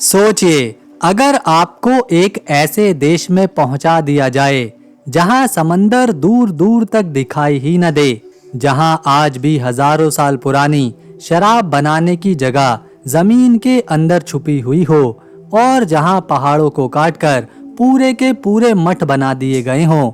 सोचिए, अगर आपको एक ऐसे देश में पहुंचा दिया जाए जहां समंदर दूर दूर तक दिखाई ही न दे, जहां आज भी हजारों साल पुरानी शराब बनाने की जगह जमीन के अंदर छुपी हुई हो, और जहां पहाड़ों को काटकर पूरे के पूरे मठ बना दिए गए हों।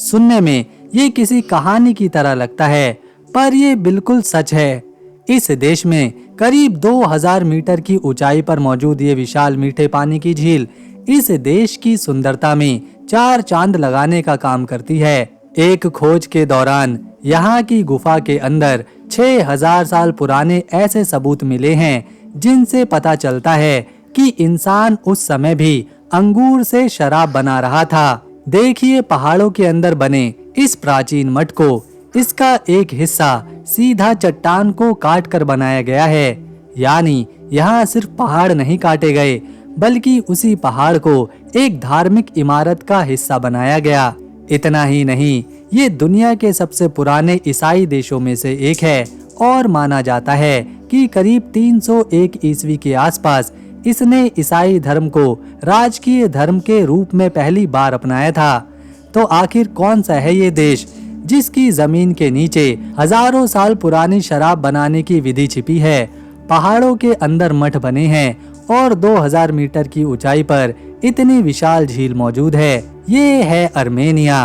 सुनने में ये किसी कहानी की तरह लगता है, पर ये बिल्कुल सच है। इस देश में करीब 2000 मीटर की ऊंचाई पर मौजूद ये विशाल मीठे पानी की झील इस देश की सुंदरता में चार चांद लगाने का काम करती है। एक खोज के दौरान यहाँ की गुफा के अंदर 6000 साल पुराने ऐसे सबूत मिले हैं जिनसे पता चलता है कि इंसान उस समय भी अंगूर से शराब बना रहा था। देखिए, पहाड़ों के अंदर बने इस प्राचीन मठ को, इसका एक हिस्सा सीधा चट्टान को काट कर बनाया गया है। यानी यहाँ सिर्फ पहाड़ नहीं काटे गए, बल्कि उसी पहाड़ को एक धार्मिक इमारत का हिस्सा बनाया गया। इतना ही नहीं, ये दुनिया के सबसे पुराने ईसाई देशों में से एक है और माना जाता है कि करीब 301 ईस्वी के आसपास इसने ईसाई धर्म को राजकीय धर्म के रूप में पहली बार अपनाया था। तो आखिर कौन सा है ये देश जिसकी जमीन के नीचे हजारों साल पुरानी शराब बनाने की विधि छिपी है, पहाड़ों के अंदर मठ बने हैं और 2000 मीटर की ऊंचाई पर इतनी विशाल झील मौजूद है? ये है आर्मेनिया।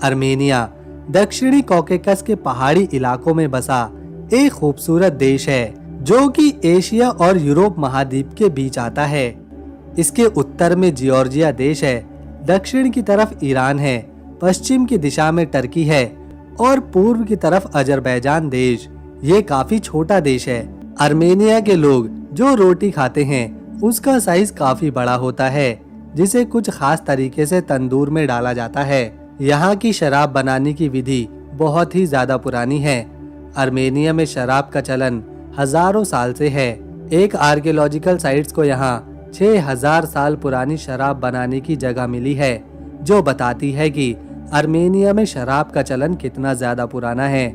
आर्मेनिया दक्षिणी कॉकेकस के पहाड़ी इलाकों में बसा एक खूबसूरत देश है जो कि एशिया और यूरोप महाद्वीप के बीच आता है। इसके उत्तर में जॉर्जिया देश है, दक्षिण की तरफ ईरान है, पश्चिम की दिशा में टर्की है और पूर्व की तरफ अजरबैजान देश। ये काफी छोटा देश है। आर्मेनिया के लोग जो रोटी खाते हैं उसका साइज काफी बड़ा होता है, जिसे कुछ खास तरीके से तंदूर में डाला जाता है। यहाँ की शराब बनाने की विधि बहुत ही ज्यादा पुरानी है। आर्मेनिया में शराब का चलन हजारों साल से है। एक आर्कियोलॉजिकल साइट्स को यहाँ 6000 साल पुरानी शराब बनाने की जगह मिली है, जो बताती है कि आर्मेनिया में शराब का चलन कितना ज्यादा पुराना है।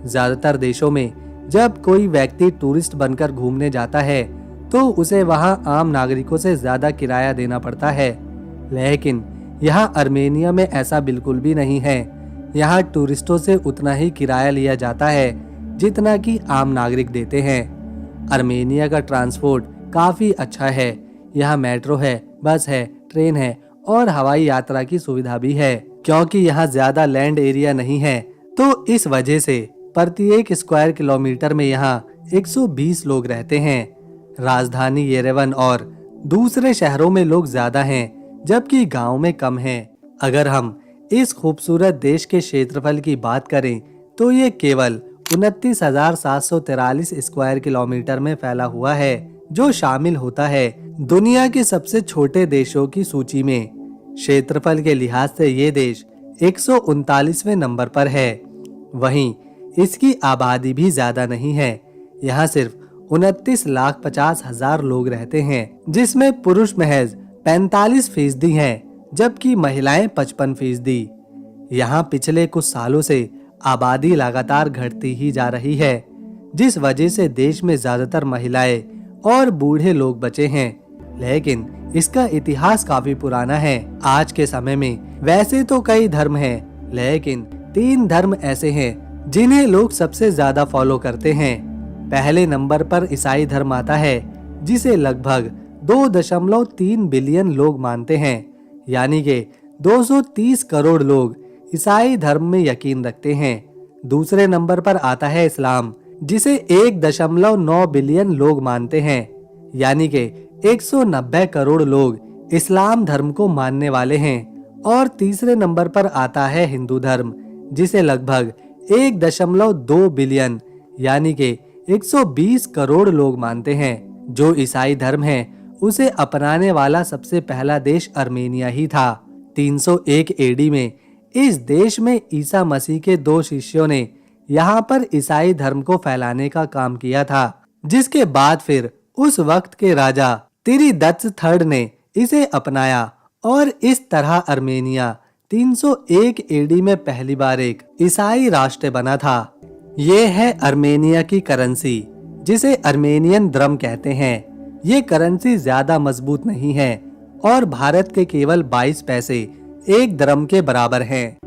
ज्यादातर देशों में जब कोई व्यक्ति टूरिस्ट बनकर घूमने जाता है तो उसे वहाँ आम नागरिकों से ज्यादा किराया देना पड़ता है, लेकिन यहाँ आर्मेनिया में ऐसा बिल्कुल भी नहीं है। यहाँ टूरिस्टों से उतना ही किराया लिया जाता है जितना कि आम नागरिक देते हैं। आर्मेनिया का ट्रांसपोर्ट काफी अच्छा है। यहाँ मेट्रो है, बस है, ट्रेन है और हवाई यात्रा की सुविधा भी है। क्योंकि यहाँ ज्यादा लैंड एरिया नहीं है, तो इस वजह से प्रत्येक स्क्वायर किलोमीटर में यहाँ 120 लोग रहते हैं। राजधानी येरेवन और दूसरे शहरों में लोग ज्यादा हैं, जबकि गांव में कम हैं। अगर हम इस खूबसूरत देश के क्षेत्रफल की बात करें तो ये केवल 29,743 स्क्वायर किलोमीटर में फैला हुआ है, जो शामिल होता है दुनिया के सबसे छोटे देशों की सूची में। क्षेत्रफल के लिहाज से ये देश 139वें नंबर पर है। वहीं इसकी आबादी भी ज्यादा नहीं है। यहाँ सिर्फ 29,50,000 लोग रहते हैं, जिसमें पुरुष महज 45% हैं, जबकि महिलाएं 55%। यहाँ पिछले कुछ सालों से आबादी लगातार घटती ही जा रही है, जिस वजह से देश में ज्यादातर महिलाएं और बूढ़े लोग बचे हैं। लेकिन इसका इतिहास काफी पुराना है। आज के समय में वैसे तो कई धर्म हैं, लेकिन 3 धर्म ऐसे हैं जिन्हें लोग सबसे ज्यादा फॉलो करते हैं। पहले नंबर पर ईसाई धर्म आता है, जिसे लगभग 2.3 बिलियन लोग मानते हैं। यानी कि 230 करोड़ लोग ईसाई धर्म में यकीन रखते हैं। दूसरे नंबर पर आता है इस्लाम, जिसे 1.9 बिलियन लोग मानते हैं। यानी कि 190 करोड़ लोग इस्लाम धर्म को मानने वाले हैं। और तीसरे नंबर पर आता है हिंदू धर्म, जिसे लगभग 1.2 बिलियन यानी कि 120 करोड़ लोग मानते हैं। जो ईसाई धर्म है उसे अपनाने वाला सबसे पहला देश आर्मेनिया ही था। 301 एडी में इस देश में ईसा मसीह के 2 शिष्यों ने यहाँ पर ईसाई धर्म को फैलाने का काम किया था, जिसके बाद फिर उस वक्त के राजा तिरिदत्त III ने इसे अपनाया और इस तरह अर्मेनिया 301 एडी में पहली बार एक ईसाई राष्ट्र बना था। ये है अर्मेनिया की करेंसी, जिसे अर्मेनियन द्रम कहते हैं। ये करेंसी ज्यादा मजबूत नहीं है और भारत के केवल 22 पैसे एक द्रम के बराबर हैं।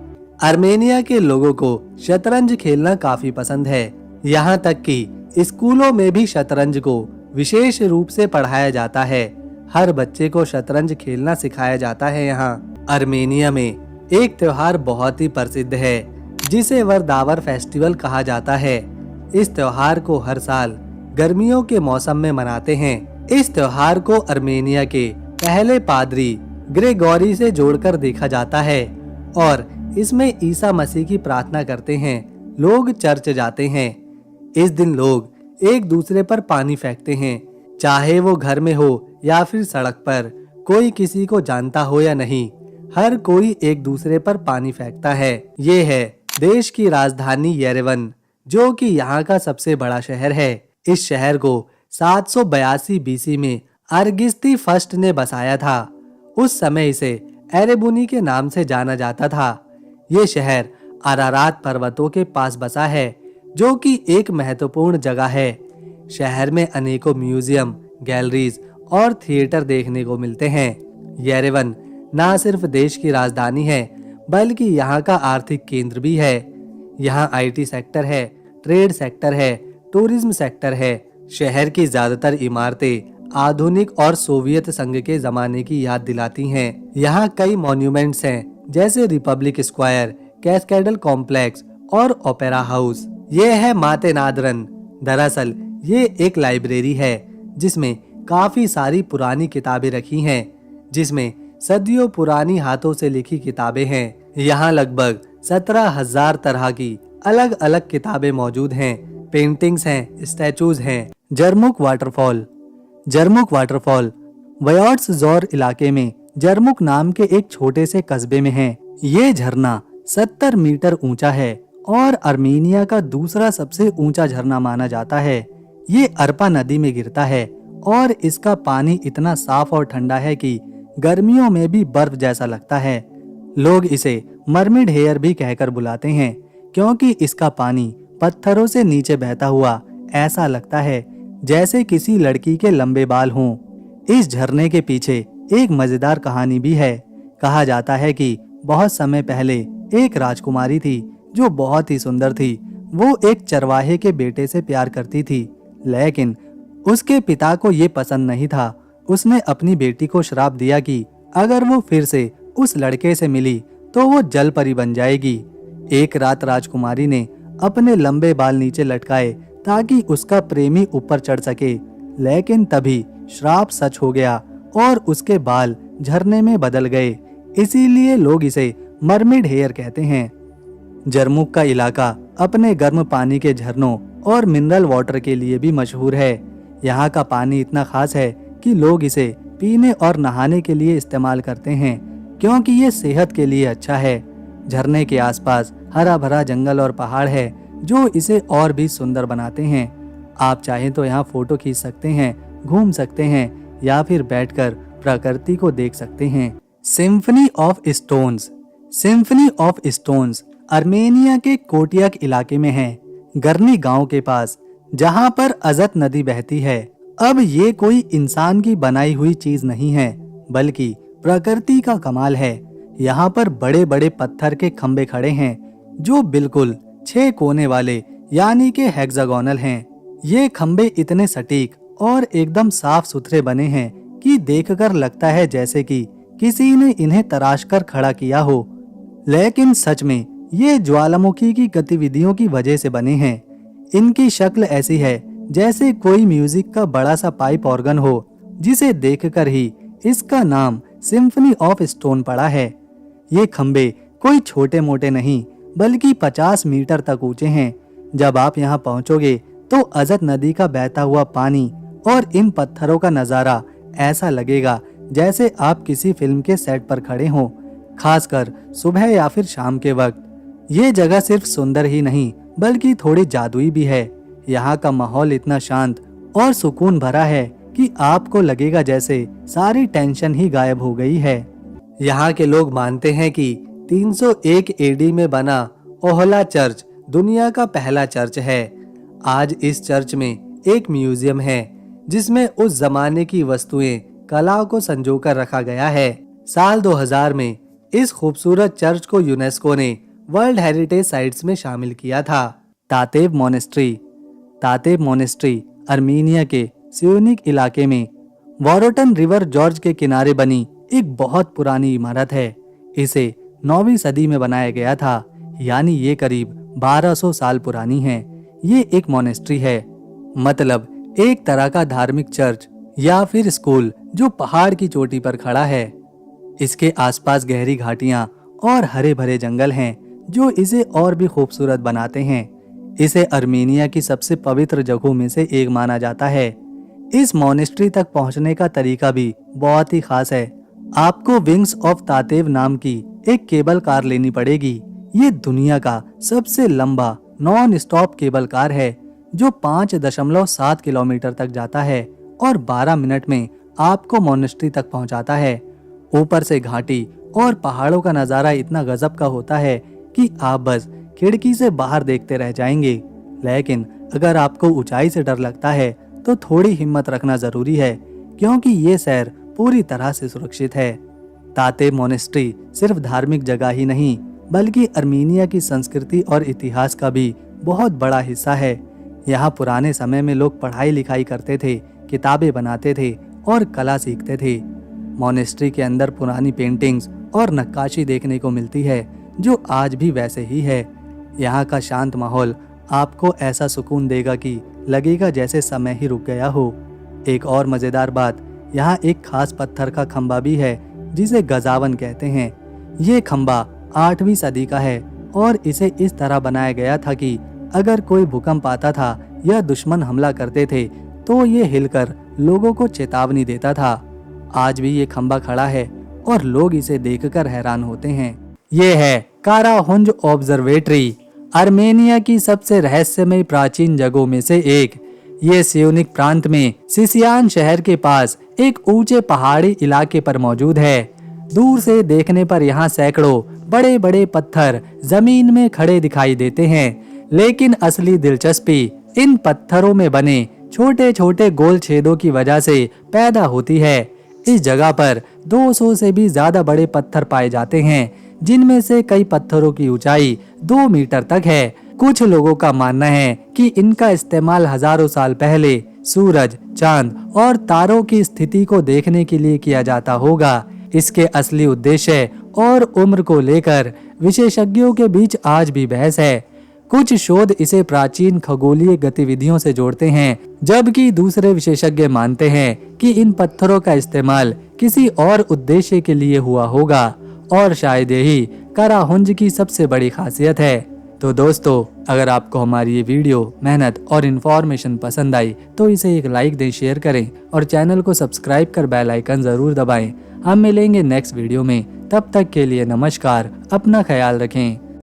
अर्मेनिया के लोगों को शतरंज खेलना काफी पसंद है। यहाँ तक कि स्कूलों में भी शतरंज को विशेष रूप से पढ़ाया जाता है। हर बच्चे को शतरंज खेलना सिखाया जाता है। यहाँ अर्मेनिया में एक त्योहार बहुत ही प्रसिद्ध है, जिसे वर्दावर फेस्टिवल कहा जाता है। इस त्योहार को हर साल गर्मियों के मौसम में मनाते हैं। इस त्योहार को अर्मेनिया के पहले पादरी ग्रेगोरी से जोड़कर देखा जाता है और इसमें ईसा मसीह की प्रार्थना करते हैं। लोग चर्च जाते हैं। इस दिन लोग एक दूसरे पर पानी फेंकते हैं, चाहे वो घर में हो या फिर सड़क पर। कोई किसी को जानता हो या नहीं, हर कोई एक दूसरे पर पानी फेंकता है। ये है देश की राजधानी येरेवन, जो कि यहाँ का सबसे बड़ा शहर है। इस शहर को 782 बीसी में अर्गिस्ती फर्स्ट ने बसाया था। उस समय इसे एरेबुनी के नाम से जाना जाता था। ये शहर अरारात पर्वतों के पास बसा है, जो कि एक महत्वपूर्ण जगह है। शहर में अनेकों म्यूजियम, गैलरीज और थिएटर देखने को मिलते हैं। येरेवन न सिर्फ देश की राजधानी है, बल्कि यहाँ का आर्थिक केंद्र भी है। यहाँ आईटी सेक्टर है, ट्रेड सेक्टर है, टूरिज्म सेक्टर है। शहर की ज्यादातर इमारतें आधुनिक और सोवियत संघ के जमाने की याद दिलाती हैं। यहाँ कई मॉन्यूमेंट्स हैं, जैसे रिपब्लिक स्क्वायर, कैस्केडल कॉम्प्लेक्स और ओपेरा हाउस। ये है माते नादरन। दरअसल ये एक लाइब्रेरी है, जिसमें काफी सारी पुरानी किताबें रखी हैं, जिसमें सदियों पुरानी हाथों से लिखी किताबें हैं। यहाँ लगभग 17,000 तरह की अलग अलग किताबें मौजूद हैं। पेंटिंग्स हैं, स्टैचूज हैं। जर्मुक वाटरफॉल। जर्मुक वाटरफॉल वयोट्सजोर इलाके में जर्मुक नाम के एक छोटे से कस्बे में है। ये झरना 70 मीटर ऊंचा है और अर्मेनिया का दूसरा सबसे ऊंचा झरना माना जाता है। ये अर्पा नदी में गिरता है और इसका पानी इतना साफ और ठंडा है कि गर्मियों में भी बर्फ जैसा लगता है। लोग इसे मरमिड हेयर भी कहकर बुलाते हैं, क्योंकि इसका पानी पत्थरों से नीचे बहता हुआ ऐसा लगता है जैसे किसी लड़की के लंबे बाल हों। इस झरने के पीछे एक मजेदार कहानी भी है। कहा जाता है कि बहुत समय पहले एक राजकुमारी थी जो बहुत ही सुंदर थी। वो एक चरवाहे के बेटे से प्यार करती थी, लेकिन उसके पिता को ये पसंद नहीं था। उसने अपनी बेटी को श्राप दिया कि अगर वो फिर से उस लड़के से मिली तो वो जल परी बन जाएगी। एक रात राजकुमारी ने अपने लंबे बाल नीचे लटकाए ताकि उसका प्रेमी ऊपर चढ़ सके, लेकिन तभी श्राप सच हो गया और उसके बाल झरने में बदल गए। इसीलिए लोग इसे मरमिड हेयर कहते हैं। जर्मुक का इलाका अपने गर्म पानी के झरनों और मिनरल वाटर के लिए भी मशहूर है। यहाँ का पानी इतना खास है कि लोग इसे पीने और नहाने के लिए इस्तेमाल करते हैं, क्योंकि ये सेहत के लिए अच्छा है। झरने के आसपास हरा भरा जंगल और पहाड़ है, जो इसे और भी सुंदर बनाते हैं। आप चाहें तो यहाँ फोटो खींच सकते हैं, घूम सकते हैं या फिर बैठकर प्रकृति को देख सकते हैं। Symphony of stones. Symphony of stones Armenia के कोटियक इलाके में है, गर्नी गांव के पास, जहां पर अजत नदी बहती है। अब ये कोई इंसान की बनाई हुई चीज नहीं है, बल्कि प्रकृति का कमाल है। यहाँ पर बड़े बड़े पत्थर के खंबे खड़े हैं, जो बिल्कुल 6 कोने वाले यानी के हेक्सागोनल हैं। ये खंबे इतने सटीक और एकदम साफ सुथरे बने हैं कि देखकर लगता है जैसे कि किसी ने इन्हें तराश कर खड़ा किया हो। लेकिन सच में ये ज्वालामुखी की गतिविधियों की वजह से बने हैं। इनकी शक्ल ऐसी है जैसे कोई म्यूजिक का बड़ा सा पाइप ऑर्गन हो, जिसे देखकर ही इसका नाम सिम्फनी ऑफ स्टोन पड़ा है। ये खंबे कोई छोटे मोटे नहीं, बल्कि 50 मीटर तक ऊंचे हैं। जब आप यहाँ पहुँचोगे तो अजत नदी का बहता हुआ पानी और इन पत्थरों का नजारा ऐसा लगेगा जैसे आप किसी फिल्म के सेट पर खड़े हों, खासकर सुबह या फिर शाम के वक्त। ये जगह सिर्फ सुंदर ही नहीं, बल्कि थोड़ी जादुई भी है। यहाँ का माहौल इतना शांत और सुकून भरा है कि आपको लगेगा जैसे सारी टेंशन ही गायब हो गई है। यहाँ के लोग मानते हैं कि 301 एडी में बना ओहला चर्च दुनिया का पहला चर्च है। आज इस चर्च में एक म्यूजियम है जिसमें उस जमाने की वस्तुएं कला को संजोकर रखा गया है। साल 2000 में इस खूबसूरत चर्च को यूनेस्को ने वर्ल्ड हेरिटेज साइट्स में शामिल किया था। तातेव मोनेस्ट्री अर्मीनिया के सियोनिक इलाके में वॉरोटन रिवर जॉर्ज के किनारे बनी एक बहुत पुरानी इमारत है। इसे 9वीं सदी में बनाया गया था, यानी ये करीब 1200 साल पुरानी है। ये एक मोनेस्ट्री है, मतलब एक तरह का धार्मिक चर्च या फिर स्कूल जो पहाड़ की चोटी पर खड़ा है। इसके आसपास गहरी घाटियां और हरे भरे जंगल हैं जो इसे और भी खूबसूरत बनाते हैं। इसे अर्मीनिया की सबसे पवित्र जगहों में से एक माना जाता है। इस मोनेस्ट्री तक पहुंचने का तरीका भी बहुत ही खास है। आपको विंग्स ऑफ तातेव नाम की एक केबल कार लेनी पड़ेगी। ये दुनिया का सबसे लंबा नॉन स्टॉप केबल कार है जो 5.7 किलोमीटर तक जाता है और 12 मिनट में आपको मोनेस्ट्री तक पहुंचाता है। ऊपर से घाटी और पहाड़ों का नजारा इतना गजब का होता है कि आप बस खिड़की से बाहर देखते रह जाएंगे। लेकिन अगर आपको ऊंचाई से डर लगता है तो थोड़ी हिम्मत रखना जरूरी है, क्योंकि ये सैर पूरी तरह से सुरक्षित है। तातेव मोनेस्ट्री सिर्फ धार्मिक जगह ही नहीं बल्कि अर्मीनिया की संस्कृति और इतिहास का भी बहुत बड़ा हिस्सा है। यहाँ पुराने समय में लोग पढ़ाई लिखाई करते थे, किताबें बनाते थे और कला सीखते थे। मोनेस्ट्री के अंदर पुरानी पेंटिंग्स और नक्काशी देखने को मिलती है जो आज भी वैसे ही है। यहाँ का शांत माहौल आपको ऐसा सुकून देगा कि लगेगा जैसे समय ही रुक गया हो। एक और मजेदार बात, यहाँ एक खास पत्थर का खंबा भी है जिसे गजावन कहते हैं। ये खंबा 8वीं सदी का है और इसे इस तरह बनाया गया था कि अगर कोई भूकंप आता था या दुश्मन हमला करते थे तो ये हिलकर लोगों को चेतावनी देता था। आज भी ये खंबा खड़ा है और लोग इसे देखकर हैरान होते हैं। ये है काराहुंज ऑब्जर्वेटरी, आर्मेनिया की सबसे रहस्यमय प्राचीन जगहों में से एक। ये सियोनिक प्रांत में सिसियान शहर के पास एक ऊंचे पहाड़ी इलाके पर मौजूद है। दूर से देखने पर यहाँ सैकड़ों बड़े बड़े पत्थर जमीन में खड़े दिखाई देते हैं, लेकिन असली दिलचस्पी इन पत्थरों में बने छोटे छोटे गोल छेदों की वजह से पैदा होती है। इस जगह पर 200 से भी ज्यादा बड़े पत्थर पाए जाते हैं, जिनमें से कई पत्थरों की ऊंचाई 2 मीटर तक है। कुछ लोगों का मानना है कि इनका इस्तेमाल हजारों साल पहले सूरज, चांद और तारों की स्थिति को देखने के लिए किया जाता होगा। इसके असली उद्देश्य और उम्र को लेकर विशेषज्ञों के बीच आज भी बहस है। कुछ शोध इसे प्राचीन खगोलीय गतिविधियों से जोड़ते हैं, जबकि दूसरे विशेषज्ञ मानते हैं कि इन पत्थरों का इस्तेमाल किसी और उद्देश्य के लिए हुआ होगा और शायद यही काराहुंज की सबसे बड़ी खासियत है। तो दोस्तों, अगर आपको हमारी ये वीडियो, मेहनत और इन्फॉर्मेशन पसंद आई तो इसे एक लाइक दें, शेयर करें और चैनल को सब्सक्राइब कर बेल आइकन जरूर दबाएं। हम मिलेंगे नेक्स्ट वीडियो में, तब तक के लिए नमस्कार, अपना ख्याल रखें।